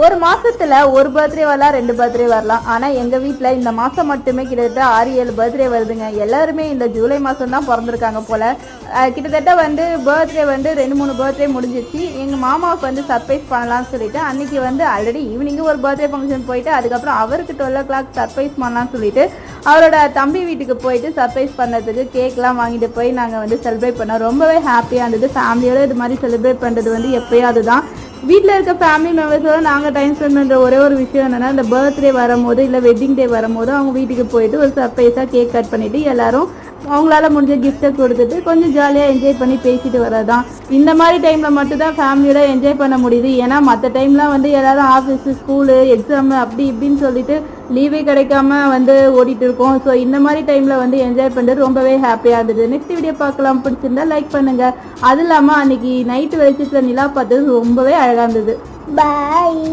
ஒரு மாசத்துல ஒரு பர்த்டே வரலாம், 2 பர்த்டே வரலாம். ஆனா எங்க வீட்ல இந்த மாசம் மட்டுமே கிட்டத்தட்ட 6-7 பர்த்டே வருதுங்க. எல்லாருமே இந்த ஜூலை மாசம் தான் பிறந்திருக்காங்க போல. கிட்டத்தட்ட வந்து பர்த்டே வந்து 2-3 பர்த்டே முடிஞ்சிருச்சு. எங்க மாமாவுக்கு வந்து சர்ப்ரைஸ் பண்ணலாம்னு சொல்லிட்டு அன்னைக்கு வந்து ஆல்ரெடி ஈவினிங்கு ஒரு பர்த்டே ஃபங்க்ஷன் போயிட்டு அதுக்கப்புறம் அவருக்கு 12 o'clock சர்ப்ரைஸ் பண்ணலாம்னு சொல்லிட்டு அவரோட தம்பி வீட்டுக்கு போயிட்டு சர்ப்ரைஸ் பண்ணதுக்கு கேக்லாம் வாங்கிட்டு போய் நாங்கள் வந்து செலிப்ரேட் பண்ணோம். ரொம்பவே ஹாப்பியாக இருந்தது. ஃபேமிலியோட இது மாதிரி செலிப்ரேட் பண்ணுறது வந்து எப்போயாவது தான். வீட்டில் இருக்க ஃபேமிலி மெம்பர்ஸோட நாங்கள் டைம் ஸ்பெண்ட் பண்ணுற ஒரே ஒரு விஷயம் என்னென்னா, இந்த பர்த்டே வரும்போது இல்லை வெட்டிங் டே வரும்போது அவங்க வீட்டுக்கு போயிட்டு ஒரு சர்ப்ரைஸாக கேக் கட் பண்ணிவிட்டு எல்லோரும் அவங்களால முடிஞ்ச கிஃப்ட்டை கொடுத்துட்டு கொஞ்சம் ஜாலியாக என்ஜாய் பண்ணி பேசிட்டு வரதான். இந்த மாதிரி டைமில் மட்டும்தான் ஃபேமிலியோட என்ஜாய் பண்ண முடியுது. ஏன்னா மற்ற டைம்லாம் வந்து எல்லோரும் ஆஃபீஸு, ஸ்கூலு, எக்ஸாமு அப்படி இப்படின்னு சொல்லிட்டு லீவே கிடைக்காம வந்து ஓடிட்டு இருக்கோம். ஸோ இந்த மாதிரி டைமில் வந்து என்ஜாய் பண்ணுறது ரொம்பவே ஹாப்பியாக இருந்தது. நெக்ஸ்ட் வீடியோ பார்க்கலாம். பிடிச்சிருந்தா லைக் பண்ணுங்கள். அது இல்லாமல் அன்றைக்கி நைட்டு வெளிச்சத்தில் நிலா பார்த்தது ரொம்பவே அழகாக இருந்தது. பாய்.